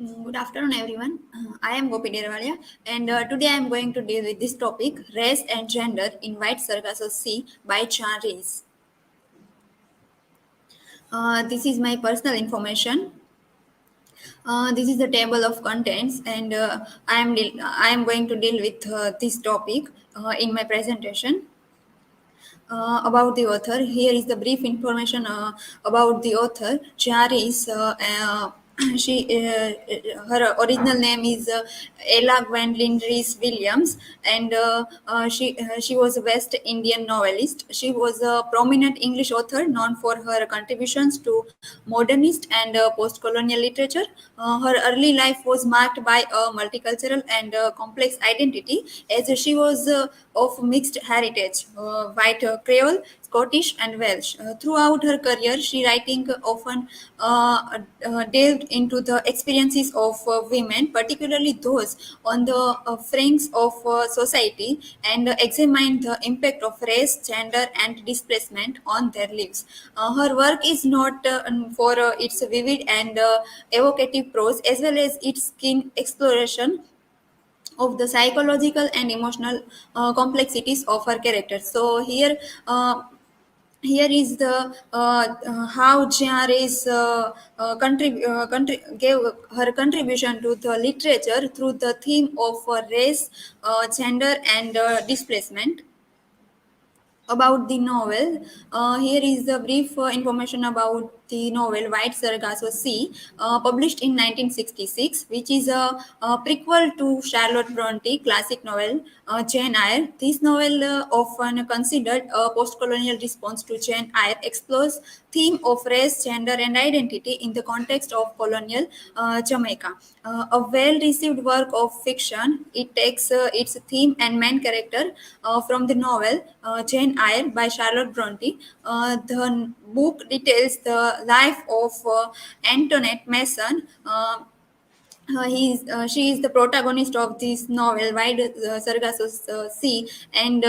Good afternoon, everyone. I am Gopi Dervalia, and today I am going to deal with this topic race and gender in White Sargasso Sea by Chan Rees. This is my personal information. This is the table of contents, and I am going to deal with this topic in my presentation. About the author. Here is the brief information about the author. Chari is she her original name is Ella Gwendolyn Reese Williams, and she was a West Indian novelist. She was a prominent English author known for her contributions to modernist and post-colonial literature. Her early life was marked by a multicultural and complex identity, as she was of mixed heritage, white Creole, Scottish, and Welsh. Throughout her career, she writing often delved into the experiences of women, particularly those on the fringes of society, and examined the impact of race, gender, and displacement on their lives. Her work is not for its vivid and evocative prose, as well as its keen exploration of the psychological and emotional complexities of her characters. So here is the how Giares gave her contribution to the literature through the theme of race, gender, and displacement. About the novel, here is the brief information about the novel White Sargasso Sea, published in 1966, which is a prequel to Charlotte Bronte classic novel Jane Eyre. This novel, often considered a post-colonial response to Jane Eyre, explores theme of race, gender, and identity in the context of colonial Jamaica. A well-received work of fiction, it takes its theme and main character from the novel Jane Eyre by Charlotte Bronte. The book details the life of Antoinette Mason. She is the protagonist of this novel, Wide Sargasso's Sea, and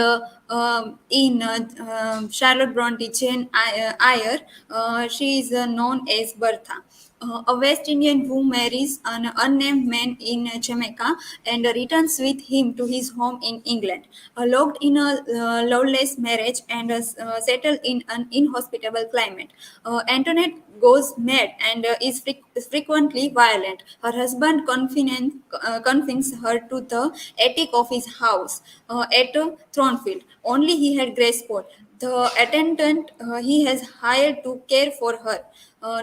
in Charlotte Bronte, Jane Eyre, she is known as Bertha. A West Indian who marries an unnamed man in Jamaica and returns with him to his home in England. Locked in a loveless marriage and settled in an inhospitable climate. Antoinette goes mad and is frequently violent. Her husband confines her to the attic of his house at Thornfield. Only he had grey spot. The attendant he has hired to care for her,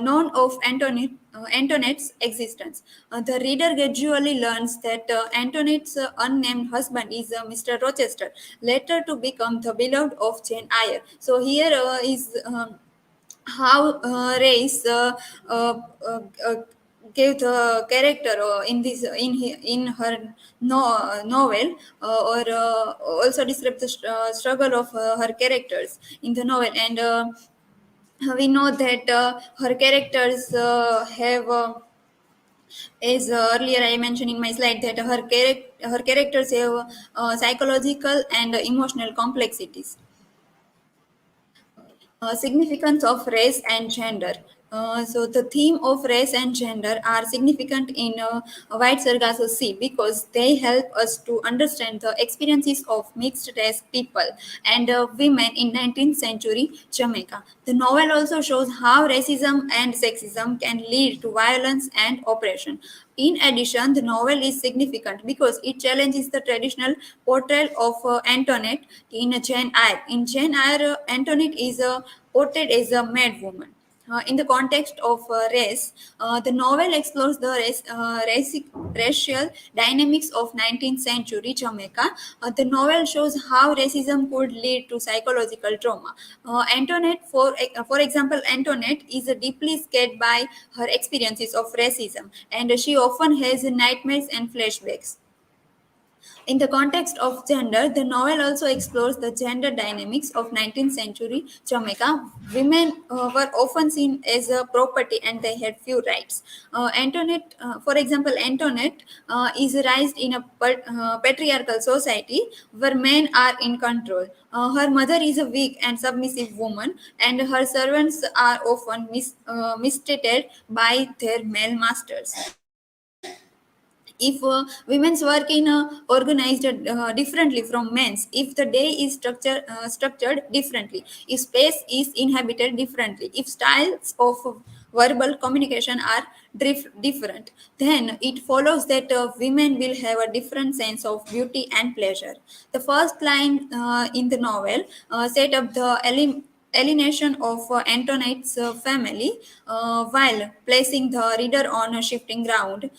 known of Antoinette's existence. The reader gradually learns that Antoinette's unnamed husband is Mr. Rochester, later to become the beloved of Jane Eyre. So here is how race uh, gave the character in her novel, or also describe the struggle of her characters in the novel. And we know that her characters have as earlier I mentioned in my slide, that her characters have psychological and emotional complexities. Significance of race and gender. So the theme of race and gender are significant in White Sargasso Sea because they help us to understand the experiences of mixed race people and women in 19th century Jamaica. The novel also shows how racism and sexism can lead to violence and oppression. In addition, the novel is significant because it challenges the traditional portrayal of Antoinette in Jane Eyre. In Jane Eyre, Antoinette is portrayed as a mad woman. In the context of race, the novel explores the racial dynamics of 19th century Jamaica. The novel shows how racism could lead to psychological trauma. For example, Antoinette is deeply scared by her experiences of racism, and she often has nightmares and flashbacks. In the context of gender, the novel also explores the gender dynamics of 19th century Jamaica. Women were often seen as a property and they had few rights. For example, Antoinette is raised in a patriarchal society where men are in control. Her mother is a weak and submissive woman, and her servants are often mistreated by their male masters. if women's work in organized differently from men's, if the day is structured differently, if space is inhabited differently, if styles of verbal communication are different, then it follows that women will have a different sense of beauty and pleasure. The first line in the novel set up the alienation of Antoinette's family, while placing the reader on a shifting ground.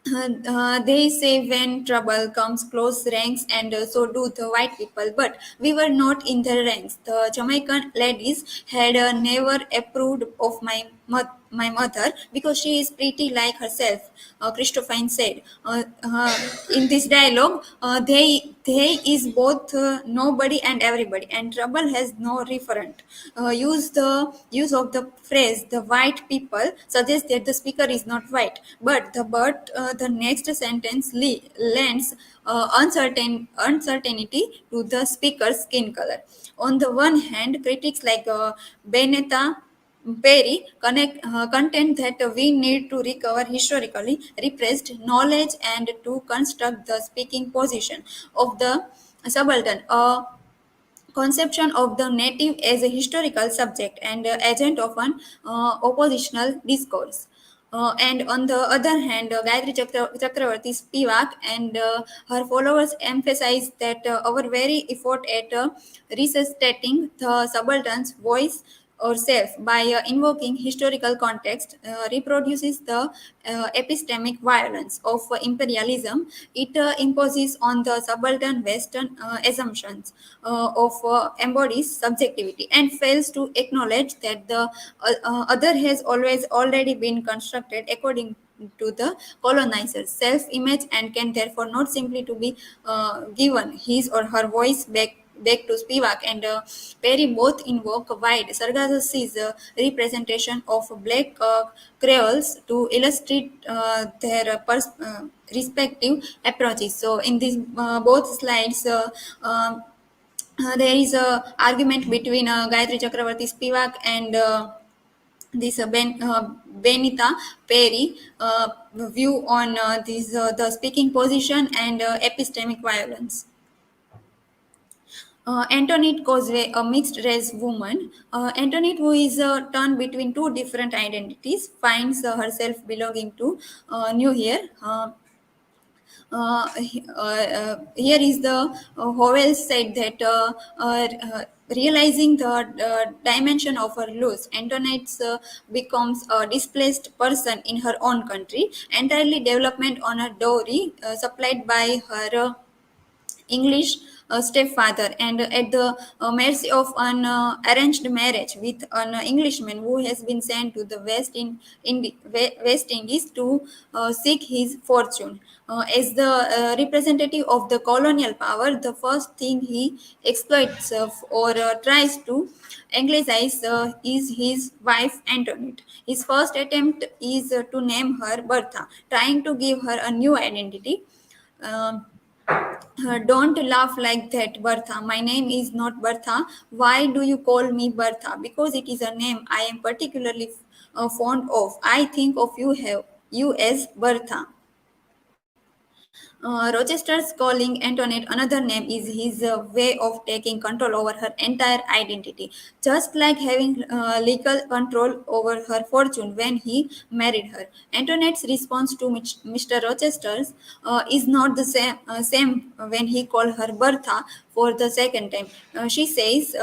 They say when trouble comes, close ranks, and so do the white people. But we were not in the ranks. The Jamaican ladies had never approved of my mother because she is pretty like herself, Christophine said. In this dialogue, they is both nobody and everybody, and trouble has no referent. Use of the phrase "the white people" suggests that the speaker is not white, but the next sentence lends uncertainty to the speaker's skin color. On the one hand, critics like Beneta Perry contend that we need to recover historically repressed knowledge and to construct the speaking position of the subaltern. Conception of the native as a historical subject and agent of an oppositional discourse. And on the other hand, Gayatri Chakravarti Spivak and her followers emphasize that our very effort at resuscitating the subaltern's voice or self by invoking historical context reproduces the epistemic violence of imperialism. It imposes on the subaltern Western assumptions of embodies subjectivity and fails to acknowledge that the other has always already been constructed according to the colonizer's self-image and can therefore not simply to be given his or her voice back to Spivak and Perry both invoke wide Sargasso's representation of black Creoles to illustrate their respective approaches. So, in these both slides, there is a argument between Gayatri Chakravarti Spivak and this Benita Perry view on the speaking position and epistemic violence. Antoinette Causeway, a mixed race woman. Antoinette, who is torn between two different identities, finds herself belonging to New Here. Here is the Howell said that realizing the dimension of her loss, Antoinette becomes a displaced person in her own country, entirely development on a dowry supplied by her English stepfather, and at the mercy of an arranged marriage with an Englishman who has been sent to the West Indies to seek his fortune. As the representative of the colonial power, the first thing he exploits or tries to anglicize is his wife Antoinette. His first attempt is to name her Bertha, trying to give her a new identity. Um, don't laugh like that, Bertha. My name is not Bertha. Why do you call me Bertha? Because it is a name I am particularly fond of. I think of you as Bertha. Rochester's calling Antoinette another name is his way of taking control over her entire identity, just like having legal control over her fortune when he married her. Antoinette's response to Mr. Rochester's is not the same when he called her Bertha for the second time. She says,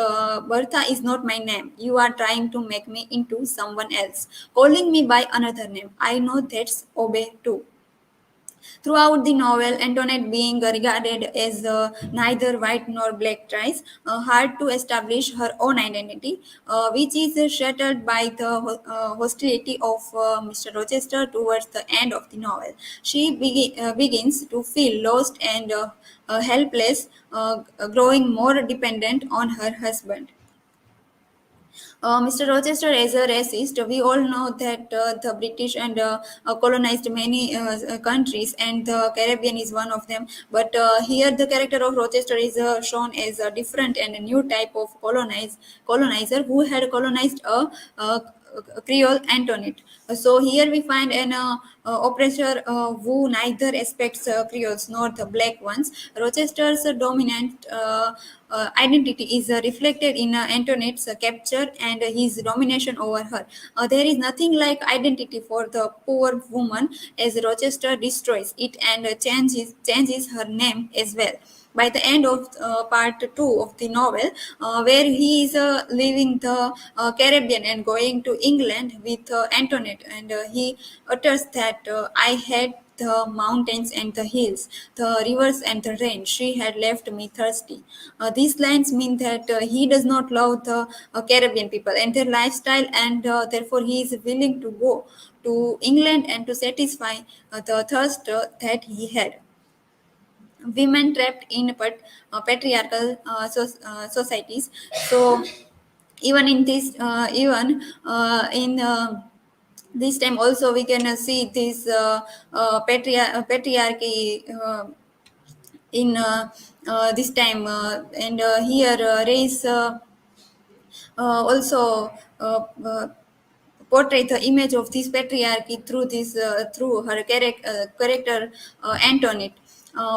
Bertha is not my name. You are trying to make me into someone else, calling me by another name. I know that's obey too. Throughout the novel, Antoinette being regarded as neither white nor black tries hard to establish her own identity, which is shattered by the hostility of Mr. Rochester towards the end of the novel. She begins to feel lost and helpless, growing more dependent on her husband. Mr. Rochester is a racist. We all know that the British and colonized many countries, and the Caribbean is one of them. But here, the character of Rochester is shown as a different and a new type of colonizer who had colonized a Creole Antoinette. So here we find an oppressor who neither expects Creoles nor the black ones. Rochester's dominant identity is reflected in Antoinette's capture and his domination over her. There is nothing like identity for the poor woman, as Rochester destroys it and changes her name as well. By the end of part two of the novel, where he is leaving the Caribbean and going to England with Antoinette, and he utters that I had the mountains and the hills, the rivers and the rain. She had left me thirsty. These lines mean that he does not love the Caribbean people and their lifestyle, and therefore he is willing to go to England and to satisfy the thirst that he had. Women trapped in patriarchal societies. So even in this, even in this time also we can see this patriarchy in this time, and here race also portray the image of this patriarchy through this through her character Antoinette.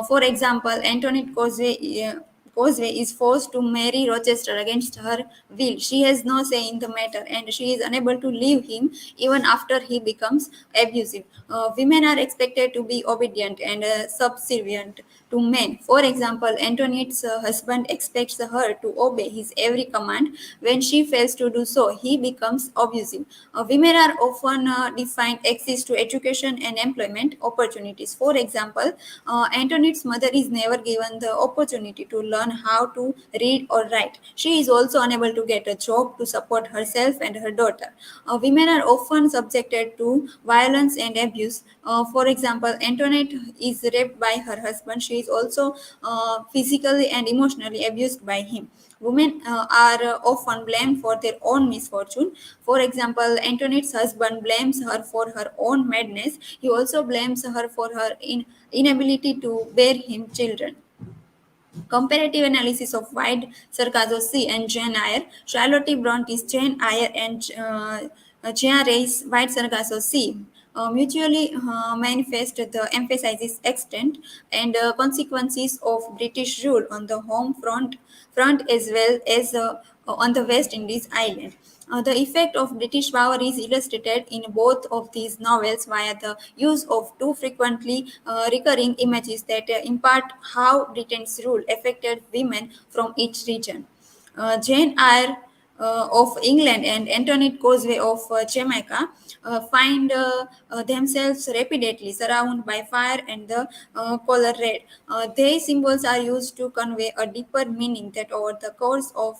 For example, Antoinette Causeway is forced to marry Rochester against her will. She has no say in the matter, and she is unable to leave him even after he becomes abusive. Women are expected to be obedient and subservient to men. For example, Antoinette's husband expects her to obey his every command. When she fails to do so, he becomes abusive. Women are often defined access to education and employment opportunities. For example, Antoinette's mother is never given the opportunity to learn how to read or write. She is also unable to get a job to support herself and her daughter. Women are often subjected to violence and abuse. For example, Antoinette is raped by her husband. She is also physically and emotionally abused by him. Women are often blamed for their own misfortune. For example, Antoinette's husband blames her for her own madness. He also blames her for her inability to bear him children. Comparative analysis of White Sargasso Sea and Jane Eyre, Charlotte Bronte's Jane Eyre and Jane Eyre's White Sargasso Sea mutually manifest the emphasizes extent and consequences of British rule on the home front as well as on the West Indies island. The effect of British power is illustrated in both of these novels via the use of two frequently recurring images that impart how Britain's rule affected women from each region. Jane Eyre of England and Antoinette Causeway of Jamaica find themselves repeatedly surrounded by fire and the color red. These symbols are used to convey a deeper meaning that over the course of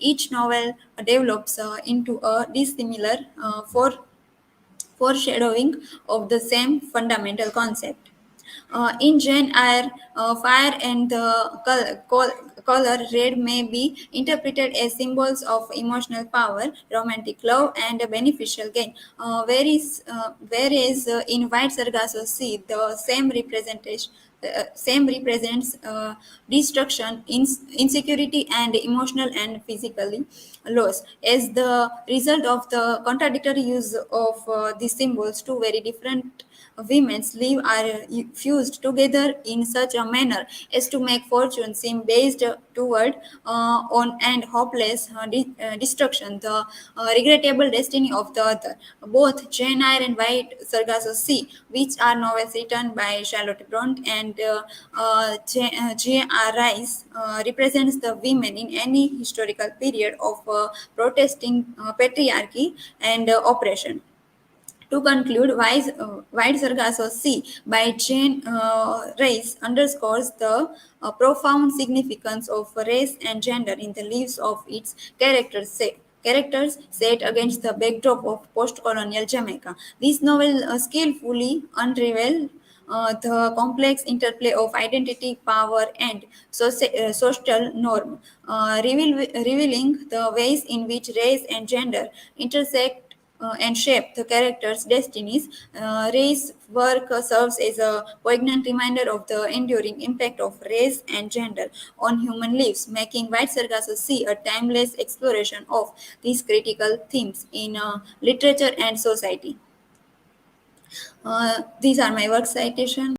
each novel develops into a dissimilar foreshadowing of the same fundamental concept. In Jane Eyre, fire and the color red may be interpreted as symbols of emotional power, romantic love, and beneficial gain. Whereas in White Sargasso Sea, the same represents destruction, insecurity, and emotional and physically loss. As the result of the contradictory use of these symbols, two very different women's lives are fused together in such a manner as to make fortune seem based toward on and hopeless destruction, the regrettable destiny of the other. Both Jane Eyre and White Sargasso Sea, which are novels written by Charlotte Bronte and J.R. Rice, represents the women in any historical period of protesting patriarchy and oppression. To conclude, White Sargasso Sea by Jane Rice underscores the profound significance of race and gender in the lives of its characters set against the backdrop of post-colonial Jamaica. This novel skillfully unravels the complex interplay of identity, power, and social norm, revealing the ways in which race and gender intersect and shape the characters' destinies. Race work serves as a poignant reminder of the enduring impact of race and gender on human lives, making White Sargasso Sea a timeless exploration of these critical themes in literature and society. These are my work citation.